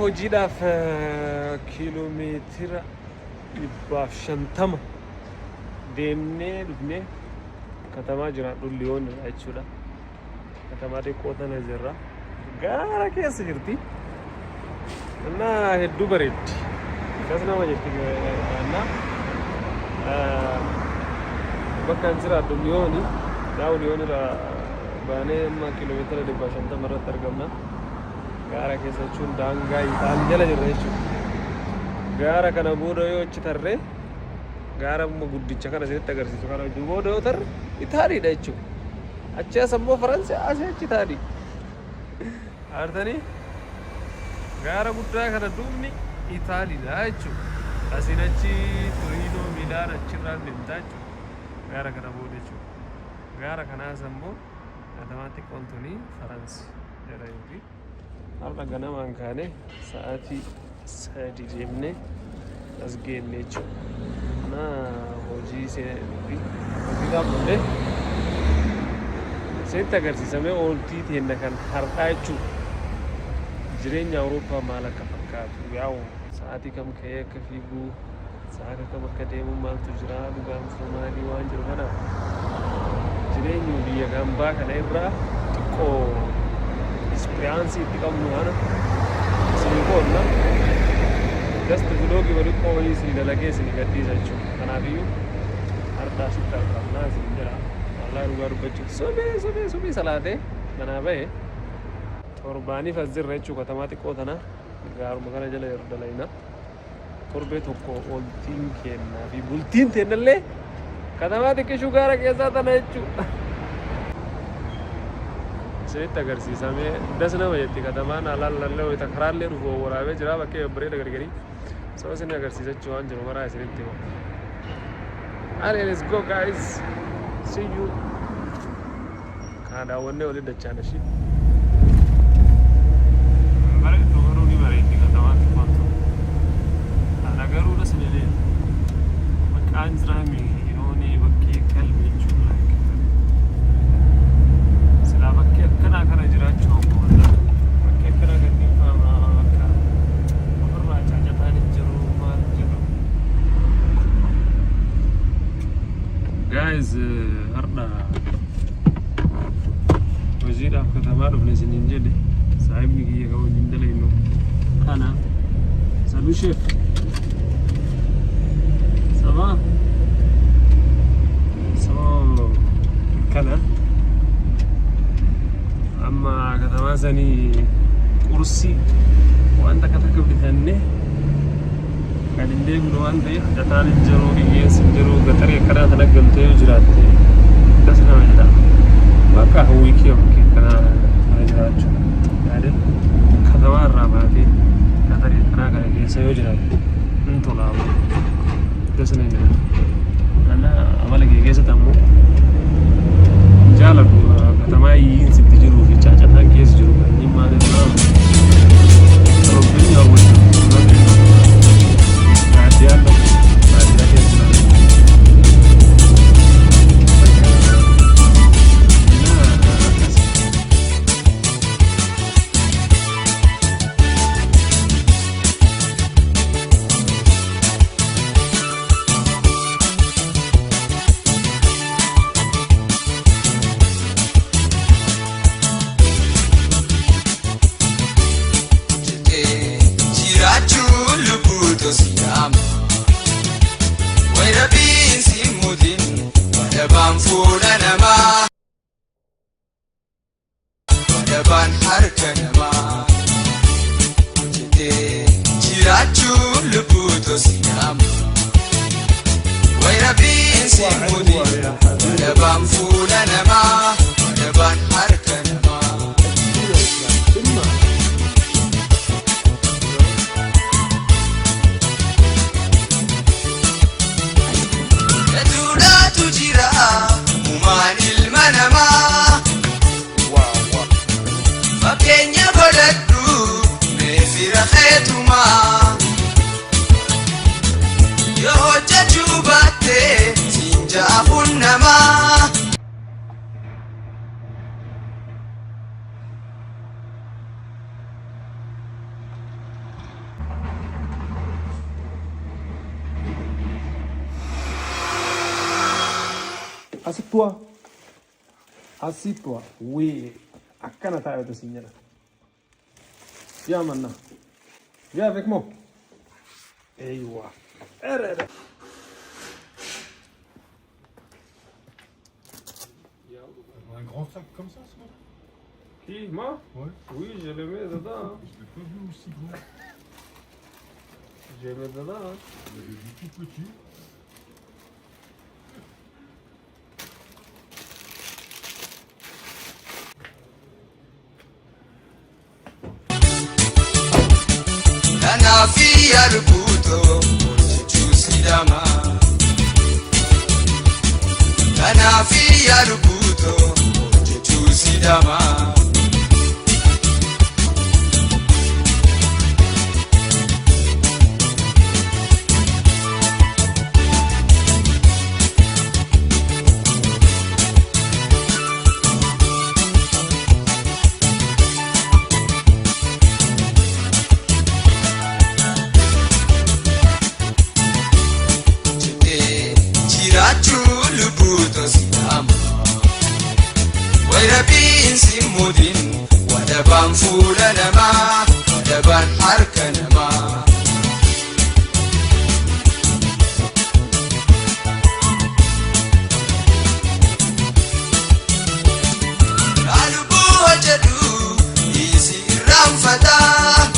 hojiidhaaf kiiloomeetira 150 deemnee dhufnee katamaa jiraadhu Liyoon irraa jechuudha. Katamaa xiqqoo tana jirra. Gaara keessa jirti. Innaa hedduu bareeddi. Akkas nama jetti gaannaa. Bakka an jiraadhu Liyooni. Daa'u Liyoon irraa baanee amma kiiloomeetira 150 irratti argamna. Gaara keessa jechuun daangaa Itaali jala jirra jechuudha. Gaara kana booda yoo achi tarree gaara guddicha kana isinitti agarsiisu kana booda yoo tarre Itaaliidha jechuudha. Achi as ammoo Faransi asii achi Itaali. Artanii gaara guddaa kana duubni Itaaliidha jechuudha. Asiin achi Turiinoo Milaan achirraan deemtaa jechuudha. Gaara kana booda jechuudha. Gaara kanaas ammoo katamaa xiqqoon tuni Faransi jedhamti. Har'a ganamaan kaane sa'aatii 3 deemnee as geenne jechuudha. Hojii gaafadhe isinitti agarsiisamee ooltii teenna kan har'aa jechuudha. Jireenya Awurooppaa maal akka fakkaatu yaa'u sa'aatii kam ka'ee akka fiiguu sa'aatii kam akka deemu maaltu jira dhugaan maalii waan jiru kanaaf jireenyi biyya gambaa kana irraa xiqqoo ispiraansii itti qabnu kana isinii qoonna just vloogii waliin qooyii isinii dalagee isinii gadhiisa jechuudha. Kanaafiyyuu har'aa sitti argamnaa isin jedha. Wallaahi dhugaa dubbachuuf sobee salaatee manaa ba'e torbaaniif as jirra jechuudha. Katamaa xiqqoo tana gaaruma kana jala yeroo dalayna torbee tokko ooltiin kennaa fi bultiin teennallee katamaa xiqqishuu gaara keessaa tana jechuudha. Isinitti agarsiisamee das nama jetti katamaan alaallallee wayita karaallee dhufu waraabee jira bakkee bareeda gargarii soo isin agarsiisachuu waan jiru maraa isinitti himu. Allez, let's go guys. See you. Kana daawwannee waliin dachaan ishii. Bareedu garuu ni bareeddi katamaan xiqqoon ta'u. Ana garuu das lelee maqaan jiraami yooni bakkee qalbii jechuudha. Silaa bakkee akkanaa kana jiraachuu ammoo bakkee akkanaa kan dhiifama akka ofirraa caacataan hin jiru maal jedhu. Guys, har'a hojiidhaaf katamaa dhufne isiniin jedhe saahibni kiyya qabu hin dalaynu kana salut chef ça va so kana amma katamaa sanii qursii waan takka bitannee kan hin deemnu waan ta'eef hojjetaan hin jiru hiyyeessi hin jiru gaxarii akkanaa kana galtee yoo jiraatte das nama jedha bakka wiikii bakkee akkanaa kana jiraachuu yaadin katamaa irraa baatee gaxarii akkanaa kana keessa yoo jiraatte hin tolaamu das nama jedha. Kana amala kee keessatti ammoo jaaladhu katamaa hiyyiin sitti jiruu fi caacataan keessa jiru kan inni maaliif naamu robbiin yaawwatu Diallo, la fiesta. Assieds-toi. Oui. Akkana taa'ee signala. Viens maintenant. Viens avec moi. Eywa. Un grand sac comme ça, ça? Qui, moi? Ouais. Oui, je le mets dedans. Hein. Je l'ai pas vu aussi gros. Je le mets dedans. Hein. Je l'avais vu tout petit. Nafia rubuto chusidama Nafia rubuto chusidama Simudin wadaban fuula namaa wadaban harka namaa Laalubuu hojjedhu isi irraanfataa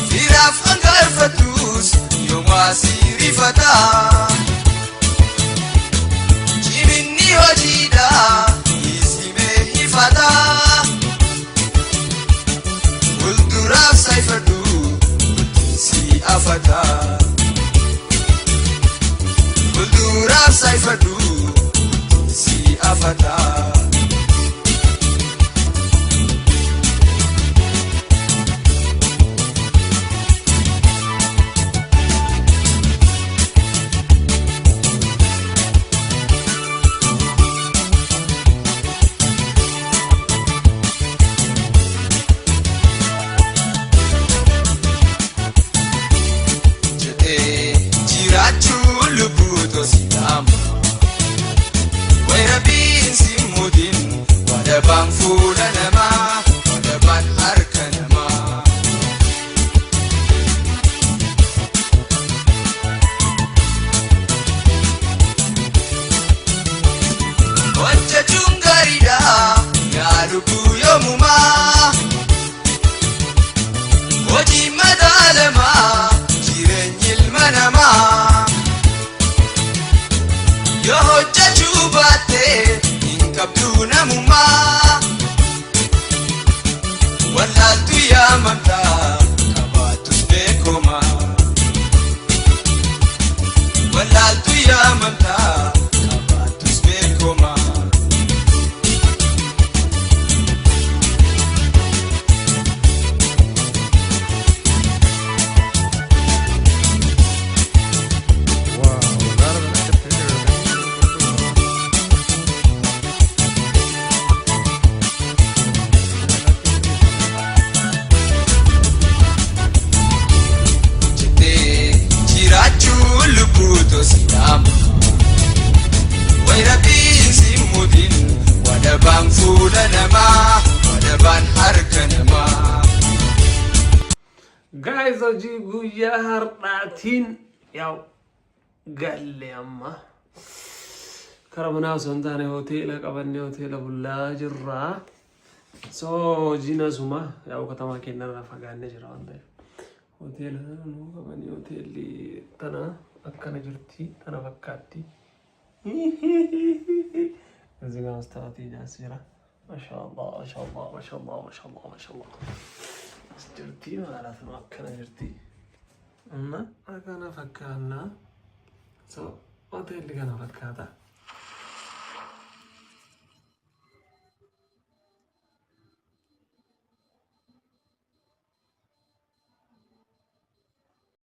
firaaf hangaarfattus yoomaa siirifataa Jiminni hojiidhaa Fulduraaf saayifadhu si afata Fulduraaf saayifadhu si afata Wadaban fuula namaa wadaban harka namaa hojjechuun gaariidha yaa lubbuu yoomumaa hojii madaalamaa jireenyi ilma namaa yoo hojjechuu baatte Kabdu namummaa Wallaaltu yaamamtaa qabaatus beekoma Wallaaltu yaamamtaa qabaatus beekoma Wadaban fuula namaa wadaban harka namaa Guys, hojii guyyaa har'aatiin yaa'u galle amma karaa manaa osoo hin taane hoteela qabannee hoteela bullaa jirra. So hojiin asuma yaa'u katamaa keenyarraa fagaannee jira waan ta'eef hoteela nuu qabannee hoteelli tana akkana jirti tana fakkaatti. እዚህ ጋር መስታወት ይዳስራ ማሻአላ ማሻአላ ማሻአላ ማሻአላ ማሻአላ ጅርቲ ማለት ነው አከነ ጅርቲ እና አከነ ፈካና ሆቴል ገና ፈካታ